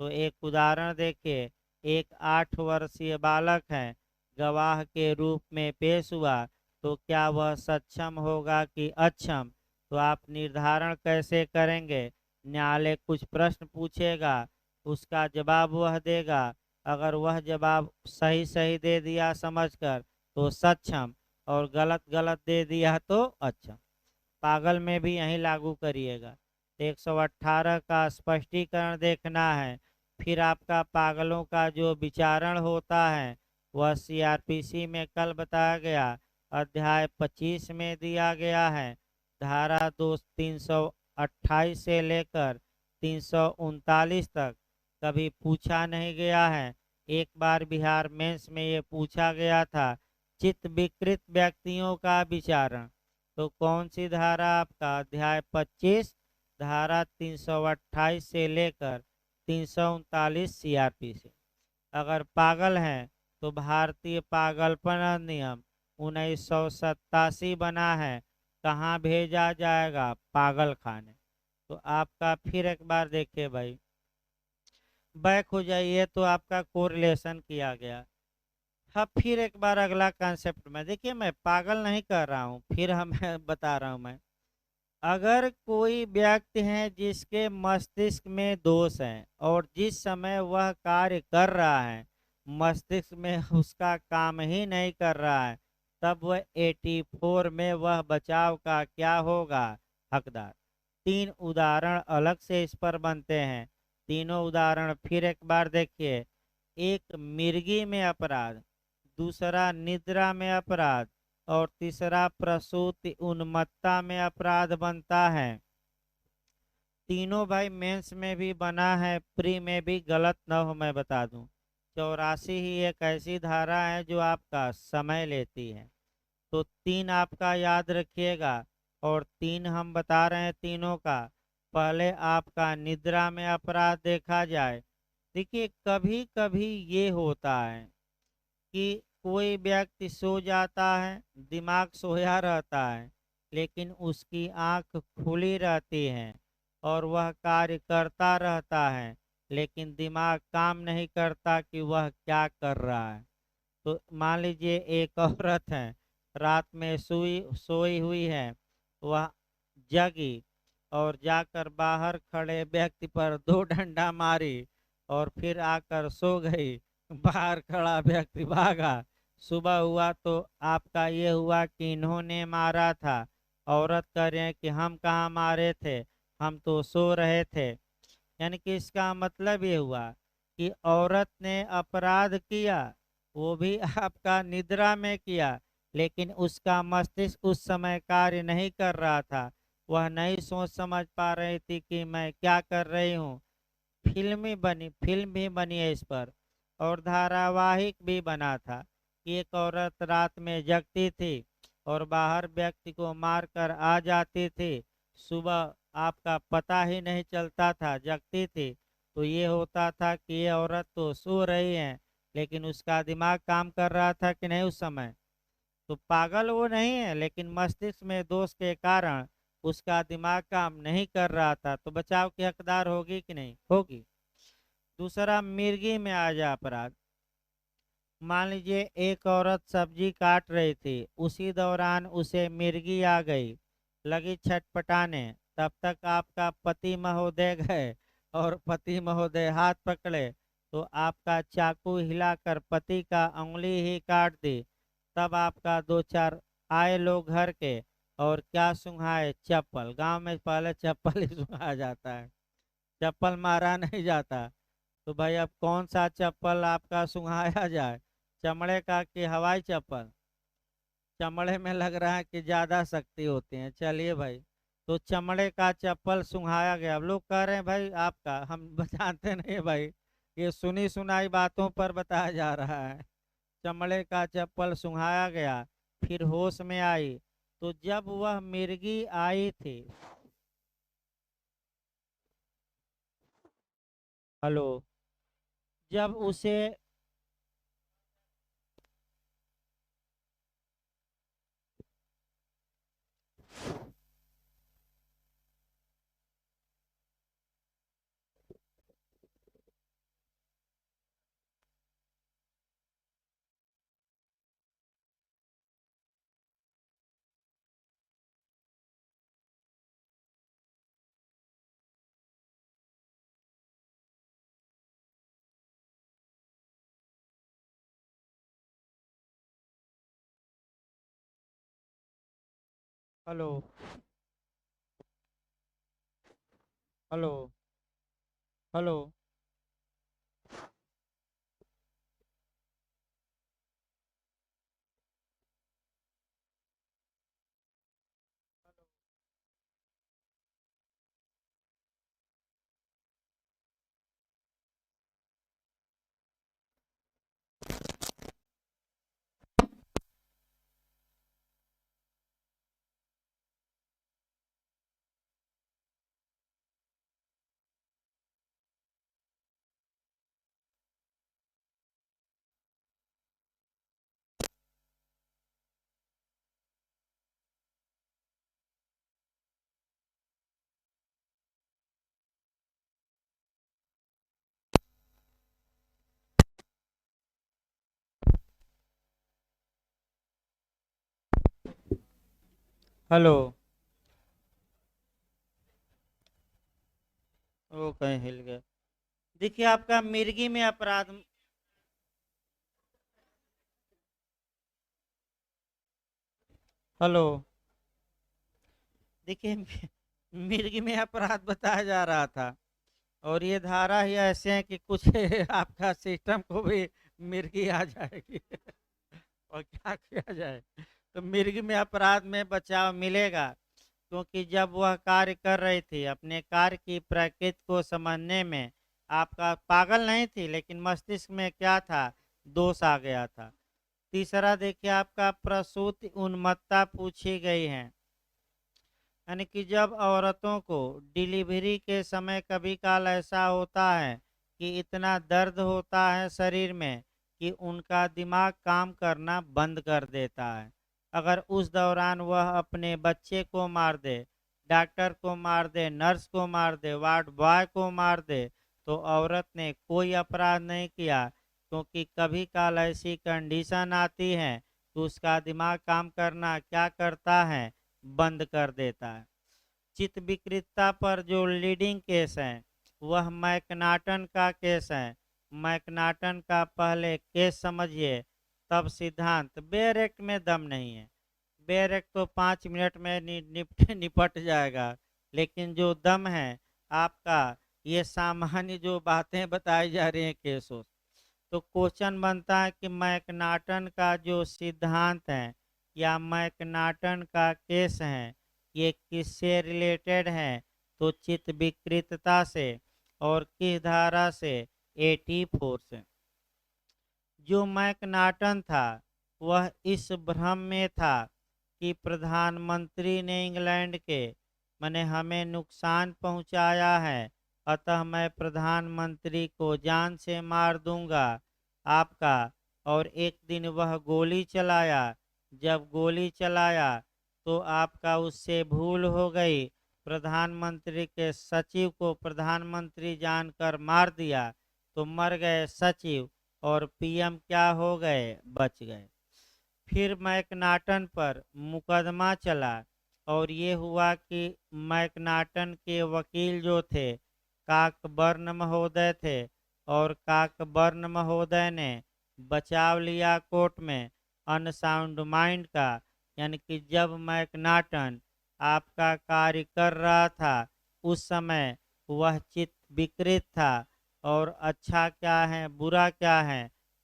तो एक उदाहरण देखिए, एक 8 वर्षीय बालक है, गवाह के रूप में पेश हुआ, तो क्या वह सक्षम होगा कि अक्षम। तो आप निर्धारण कैसे करेंगे, न्यायालय कुछ प्रश्न पूछेगा, उसका जवाब वह देगा। अगर वह जवाब सही सही दे दिया समझकर तो सक्षम, और गलत गलत दे दिया तो अक्षम। पागल में भी यही लागू करिएगा। 118 का स्पष्टीकरण देखना है। फिर आपका पागलों का जो विचारण होता है वह सीआरपीसी में कल बताया गया, अध्याय 25 में दिया गया है। धारा 328 से लेकर 339 तक कभी पूछा नहीं गया है। एक बार बिहार मेंस में ये पूछा गया था, चित्त विकृत व्यक्तियों का विचारण। तो कौन सी धारा आपका, अध्याय 25 धारा 328 से लेकर 339 सीआरपीसी। अगर पागल हैं तो भारतीय पागलपन अधिनियम 1987 बना है, कहाँ भेजा जाएगा? पागल खाने। तो आपका फिर एक बार देखिए भाई, बैक हो जाइए तो आपका कोरिलेशन किया गया। हाँ, फिर एक बार अगला कंसेप्ट में देखिए, मैं पागल नहीं कर रहा हूँ, फिर हम बता रहा हूँ मैं। अगर कोई व्यक्ति है जिसके मस्तिष्क में दोष है और जिस समय वह कार्य कर रहा है मस्तिष्क में उसका काम ही नहीं कर रहा है, तब वह 84 में वह बचाव का क्या होगा? हकदार। तीन उदाहरण अलग से इस पर बनते हैं। तीनों उदाहरण फिर एक बार देखिए। एक मिर्गी में अपराध, दूसरा निद्रा में अपराध और तीसरा प्रसूति उन्मत्तता में अपराध बनता है। तीनों भाई मेंस में भी बना है, प्री में भी, गलत न हो मैं बता दूं। 84 ही एक ऐसी धारा है जो आपका समय लेती है। तो तीन आपका याद रखिएगा, और तीन हम बता रहे हैं तीनों का। पहले आपका निद्रा में अपराध देखा जाए। देखिए, कभी कभी ये होता है कि कोई व्यक्ति सो जाता है, दिमाग सोया रहता है, लेकिन उसकी आंख खुली रहती है और वह कार्य करता रहता है, लेकिन दिमाग काम नहीं करता कि वह क्या कर रहा है। तो मान लीजिए एक औरत है, रात में सोई हुई है, वह जगी और जाकर बाहर खड़े व्यक्ति पर दो डंडा मारी और फिर आकर सो गई। बाहर खड़ा व्यक्ति भागा, सुबह हुआ तो आपका ये हुआ कि इन्होंने मारा था। औरत कह रहे हैं कि हम कहाँ मारे थे, हम तो सो रहे थे। यानी कि इसका मतलब ये हुआ कि औरत ने अपराध किया, वो भी आपका निद्रा में किया, लेकिन उसका मस्तिष्क उस समय कार्य नहीं कर रहा था। वह नहीं सोच समझ पा रही थी कि मैं क्या कर रही हूँ। फिल्म भी बनी है इस पर, और धारावाहिक भी बना था कि एक औरत रात में जगती थी और बाहर व्यक्ति को मारकर आ जाती थी। सुबह आपका पता ही नहीं चलता था, जगती थी। तो ये होता था कि ये औरत तो सो रही है, लेकिन उसका दिमाग काम कर रहा था कि नहीं उस समय। तो पागल वो नहीं है, लेकिन मस्तिष्क में दोष के कारण उसका दिमाग काम नहीं कर रहा था। तो बचाव की हकदार होगी कि नहीं होगी? दूसरा, मिर्गी में आ जा अपराध। मान लीजिए एक औरत सब्जी काट रही थी, उसी दौरान उसे मिर्गी आ गई, लगी छटपटाने। तब तक आपका पति महोदय गए और पति महोदय हाथ पकड़े तो आपका चाकू हिलाकर पति का उंगली ही काट दी। तब आपका दो चार आए लोग घर के, और क्या सुंघाए? चप्पल। गांव में पहले चप्पल ही सुंघा जाता है, चप्पल मारा नहीं जाता। तो भाई अब कौन सा चप्पल आपका सुंघाया जाए, चमड़े का कि हवाई चप्पल? चमड़े में लग रहा है कि ज़्यादा शक्ति होती है। चलिए भाई, तो चमड़े का चप्पल सुंघाया गया। अब लोग कह रहे हैं भाई आपका, हम जानते नहीं भाई, ये सुनी सुनाई बातों पर बताया जा रहा है। चमड़े का चप्पल सुंघाया गया, फिर होश में आई। तो जब वह मिर्गी आई थी, हेलो, जब उसे हेलो, हेलो, हेलो। हेलो। वो कहीं हिल गया। देखिए आपका मिर्गी में अपराध। हेलो। देखिए मिर्गी में अपराध बताया जा रहा था, और ये धारा ही ऐसे है कि कुछ आपका सिस्टम को भी मिर्गी आ जाएगी। और क्या किया जाए। तो मिर्गी में अपराध में बचाव मिलेगा, क्योंकि जब वह कार्य कर रही थी अपने कार्य की प्रकृति को समझने में आपका पागल नहीं थी, लेकिन मस्तिष्क में क्या था, दोष आ गया था। तीसरा देखिए आपका प्रसूति उन्मत्तता पूछी गई है, यानी कि जब औरतों को डिलीवरी के समय कभी काल ऐसा होता है कि इतना दर्द होता है शरीर में कि उनका दिमाग काम करना बंद कर देता है। अगर उस दौरान वह अपने बच्चे को मार दे, डॉक्टर को मार दे, नर्स को मार दे, वार्ड बॉय को मार दे, तो औरत ने कोई अपराध नहीं किया, क्योंकि कभी काल ऐसी कंडीशन आती है कि उसका दिमाग काम करना क्या करता है, बंद कर देता है। चित्त विकृतता पर जो लीडिंग केस है वह मैकनाटन का केस है। मैकनाटन का पहले केस समझिए, तब सिद्धांत। बेयर एक्ट में दम नहीं है। बेयर एक्ट तो 5 मिनट में निपट जाएगा, लेकिन जो दम है आपका, ये सामान्य जो बातें बताई जा रही हैं केसों। तो क्वेश्चन बनता है कि मैकनाटन का जो सिद्धांत है या मैकनाटन का केस है, ये किससे रिलेटेड है, तो चित्त विकृतता से। और किस धारा से, 84 से। जो मैकनाटन था वह इस भ्रम में था कि प्रधानमंत्री ने इंग्लैंड के मैंने हमें नुकसान पहुंचाया है, अतः मैं प्रधानमंत्री को जान से मार दूंगा आपका। और एक दिन वह गोली चलाया। जब गोली चलाया तो आपका उससे भूल हो गई, प्रधानमंत्री के सचिव को प्रधानमंत्री जानकर मार दिया, तो मर गए सचिव और पीएम क्या हो गए, बच गए। फिर मैकनाटन पर मुकदमा चला, और ये हुआ कि मैकनाटन के वकील जो थे काकबर्न महोदय थे, और काकबर्न महोदय ने बचाव लिया कोर्ट में अनसाउंड माइंड का। यानी कि जब मैकनाटन आपका कार्य कर रहा था उस समय वह चित्त विकृत था, और अच्छा क्या है बुरा क्या है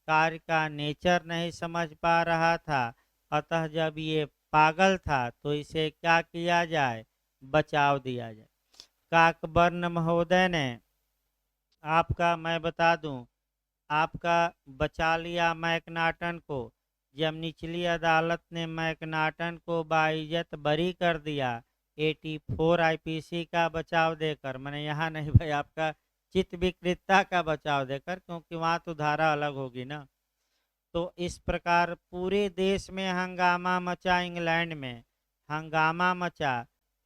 कार्य का नेचर नहीं समझ पा रहा था। अतः जब ये पागल था तो इसे क्या किया जाए, बचाव दिया जाए। काकबर्न महोदय ने आपका, मैं बता दूं, आपका बचा लिया मैकनाटन को। जब निचली अदालत ने मैकनाटन को बाइज्जत बरी कर दिया 84 आईपीसी का बचाव देकर, मैंने यहाँ नहीं भाई आपका चित्त विकृतता का बचाव देकर, क्योंकि वहाँ तो धारा अलग होगी ना। तो इस प्रकार पूरे देश में हंगामा मचा, इंग्लैंड में हंगामा मचा।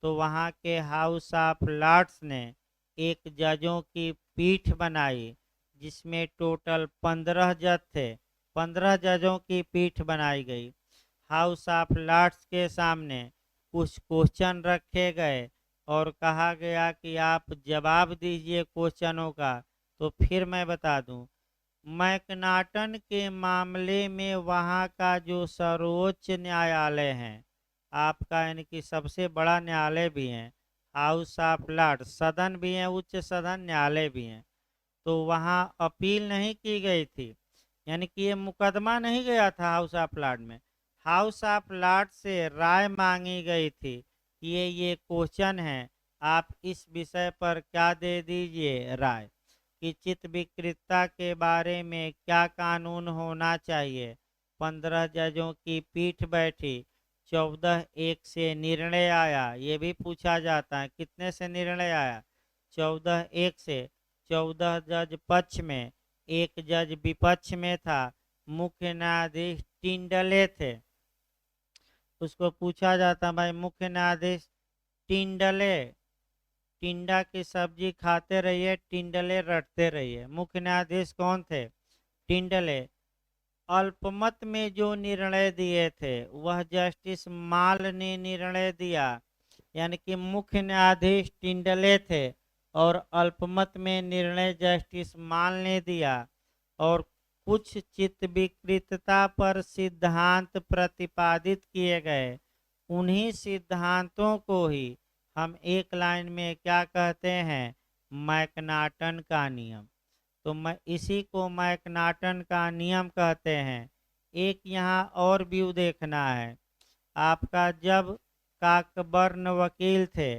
तो वहाँ के हाउस ऑफ लॉर्ड्स ने एक जजों की पीठ बनाई, जिसमें टोटल 15 जज थे। 15 जजों की पीठ बनाई गई। हाउस ऑफ लॉर्ड्स के सामने कुछ क्वेश्चन रखे गए और कहा गया कि आप जवाब दीजिए क्वेश्चनों का। तो फिर मैं बता दूं, मैकनाटन के मामले में वहाँ का जो सर्वोच्च न्यायालय है आपका, यानी कि सबसे बड़ा न्यायालय भी है, हाउस ऑफ लॉर्ड्स सदन भी है, उच्च सदन न्यायालय भी है। तो वहाँ अपील नहीं की गई थी, यानी कि ये मुकदमा नहीं गया था हाउस ऑफ लॉर्ड में। हाउस ऑफ लॉर्ड से राय मांगी गई थी कि ये क्वेश्चन है, आप इस विषय पर क्या दे दीजिए राय, कि चित्त विकृतता के बारे में क्या कानून होना चाहिए। 15 जजों की पीठ बैठी, 14-1 से निर्णय आया। ये भी पूछा जाता है कितने से निर्णय आया, 14-1 से। 14 जज पक्ष में, एक जज विपक्ष में था। मुख्य न्यायाधीश टिंडले थे। उसको पूछा जाता भाई मुख्य न्यायाधीश टिंडले, टिंडा की सब्जी खाते रहिए, टिंडले रटते रहिए। मुख्य न्यायाधीश कौन थे, टिंडले। अल्पमत में जो निर्णय दिए थे वह जस्टिस माल ने निर्णय दिया, यानी कि मुख्य न्यायाधीश टिंडले थे और अल्पमत में निर्णय जस्टिस माल ने दिया। और कुछ चित्त विकृतता पर सिद्धांत प्रतिपादित किए गए। उन्हीं सिद्धांतों को ही हम एक लाइन में क्या कहते हैं, मैकनाटन का नियम। तो मैं इसी को मैकनाटन का नियम कहते हैं। एक यहाँ और व्यू देखना है आपका। जब काकबर्न वकील थे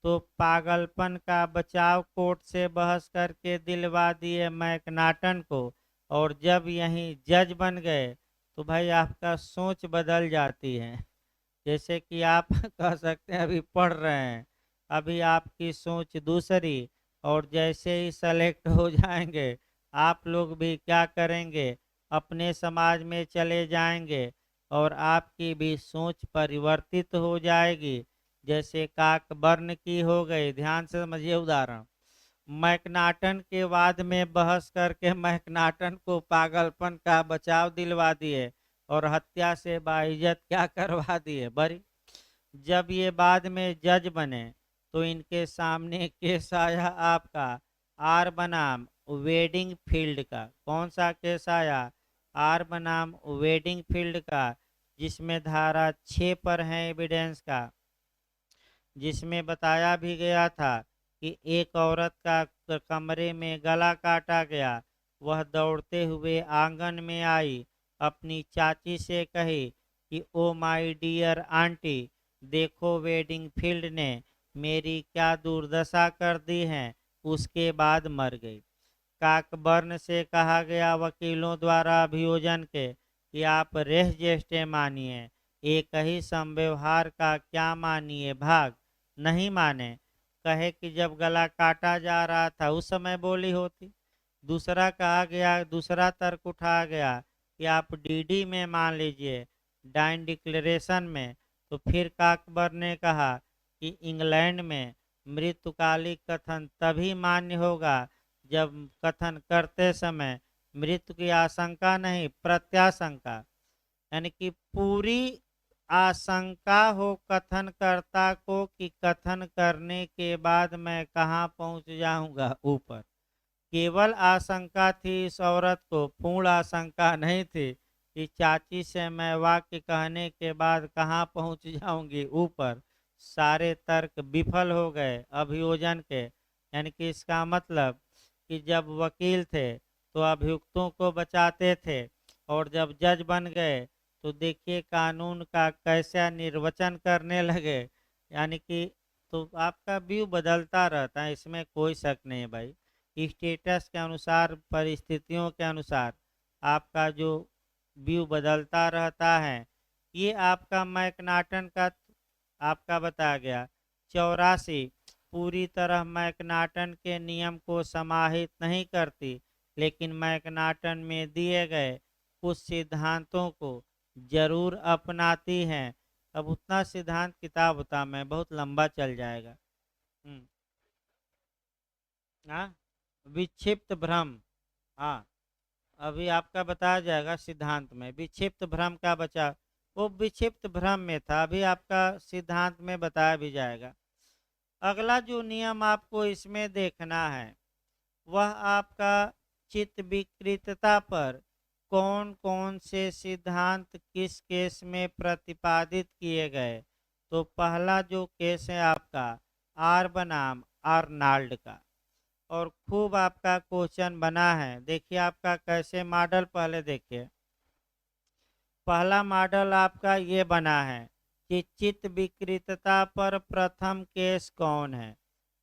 तो पागलपन का बचाव कोर्ट से बहस करके दिलवा दिए मैकनाटन को, और जब यहीं जज बन गए तो भाई आपका सोच बदल जाती है। जैसे कि आप कह सकते हैं अभी पढ़ रहे हैं, अभी आपकी सोच दूसरी, और जैसे ही सेलेक्ट हो जाएंगे आप लोग भी क्या करेंगे, अपने समाज में चले जाएंगे और आपकी भी सोच परिवर्तित हो जाएगी, जैसे काकबर्न की हो गई। ध्यान से समझिए उदाहरण। मैकनाटन के वाद में बहस करके मैकनाटन को पागलपन का बचाव दिलवा दिए और हत्या से बाइज्जत क्या करवा दिए बरी। जब ये बाद में जज बने तो इनके सामने केस आया आपका आर बनाम वेडिंग फील्ड का। कौन सा केस आया, आर बनाम वेडिंग फील्ड का, जिसमें धारा 6 पर है एविडेंस का, जिसमें बताया भी गया था कि एक औरत का कमरे में गला काटा गया। वह दौड़ते हुए आंगन में आई, अपनी चाची से कही कि ओ माय डियर आंटी, देखो वेडिंग फील्ड ने मेरी क्या दुर्दशा कर दी है। उसके बाद मर गई। काकबर्न से कहा गया वकीलों द्वारा अभियोजन के कि आप रेह जेस्टे मानिए, एक ही संव्यवहार का क्या मानिए भाग। नहीं माने, कहे कि जब गला काटा जा रहा था उस समय बोली होती। दूसरा कहा गया, दूसरा तर्क उठाया गया कि आप डीडी में मान लीजिए, डाइन डिक्लेरेशन में। तो फिर काकबर ने कहा कि इंग्लैंड में मृत्युकालिक कथन तभी मान्य होगा जब कथन करते समय मृत्यु की आशंका नहीं प्रत्याशंका, यानी कि पूरी आशंका हो कथनकर्ता को कि कथन करने के बाद मैं कहाँ पहुँच जाऊंगा ऊपर। केवल आशंका थी इस औरत को, पूर्ण आशंका नहीं थी कि चाची से मैं वाक्य कहने के बाद कहाँ पहुँच जाऊंगी ऊपर। सारे तर्क विफल हो गए अभियोजन के। यानी कि इसका मतलब कि जब वकील थे तो अभियुक्तों को बचाते थे, और जब जज बन गए तो देखिए कानून का कैसा निर्वचन करने लगे। यानी कि तो आपका व्यू बदलता रहता है, इसमें कोई शक नहीं है भाई। स्टेटस के अनुसार, परिस्थितियों के अनुसार आपका जो व्यू बदलता रहता है। ये आपका मैकनाटन का आपका बताया गया। 84 पूरी तरह मैकनाटन के नियम को समाहित नहीं करती, लेकिन मैकनाटन में दिए गए कुछ सिद्धांतों को जरूर अपनाती हैं। अब उतना सिद्धांत किताब होता मैं बहुत लंबा चल जाएगा। हाँ, विक्षिप्त भ्रम। हाँ, अभी आपका बताया जाएगा सिद्धांत में विक्षिप्त भ्रम का बचा। वो विक्षिप्त भ्रम में था, अभी आपका सिद्धांत में बताया भी जाएगा। अगला जो नियम आपको इसमें देखना है वह आपका चित्त विकृतता पर कौन कौन से सिद्धांत किस केस में प्रतिपादित किए गए। तो पहला जो केस है आपका आर बनाम आर्नाल्ड का, और खूब आपका क्वेश्चन बना है। देखिए आपका कैसे मॉडल, पहले देखिए पहला मॉडल आपका ये बना है कि चित्त विकृतता पर प्रथम केस कौन है।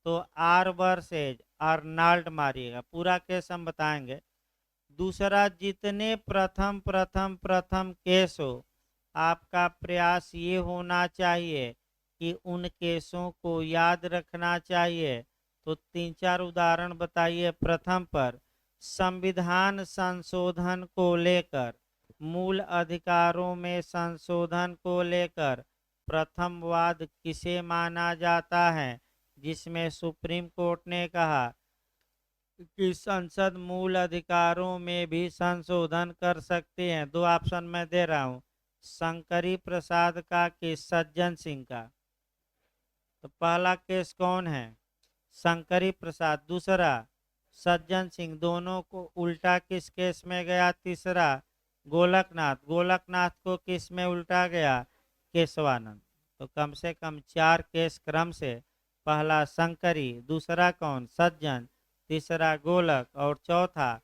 तो आर वर्सेज आर्नाल्ड मारिएगा, पूरा केस हम बताएंगे। दूसरा, जितने प्रथम प्रथम प्रथम केस हो आपका प्रयास ये होना चाहिए कि उन केसों को याद रखना चाहिए। तो 3-4 उदाहरण बताइए। प्रथम पर संविधान संशोधन को लेकर, मूल अधिकारों में संशोधन को लेकर प्रथम वाद किसे माना जाता है, जिसमें सुप्रीम कोर्ट ने कहा कि संसद मूल अधिकारों में भी संशोधन कर सकते हैं। दो ऑप्शन मैं दे रहा हूँ, शंकरी प्रसाद का कि सज्जन सिंह का। तो पहला केस कौन है, शंकरी प्रसाद। दूसरा सज्जन सिंह। दोनों को उल्टा किस केस में गया, तीसरा गोलकनाथ। गोलकनाथ को किस में उल्टा गया, केशवानंद। तो कम से कम 4 केस क्रम से, पहला शंकरी, दूसरा कौन, सज्जन, तीसरा गोलक और चौथा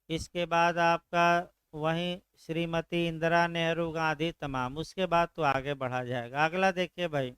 इसके बाद आपका वहीं श्रीमती इंदिरा नेहरू गांधी, तमाम। उसके बाद तो आगे बढ़ा जाएगा। अगला देखिए भाई,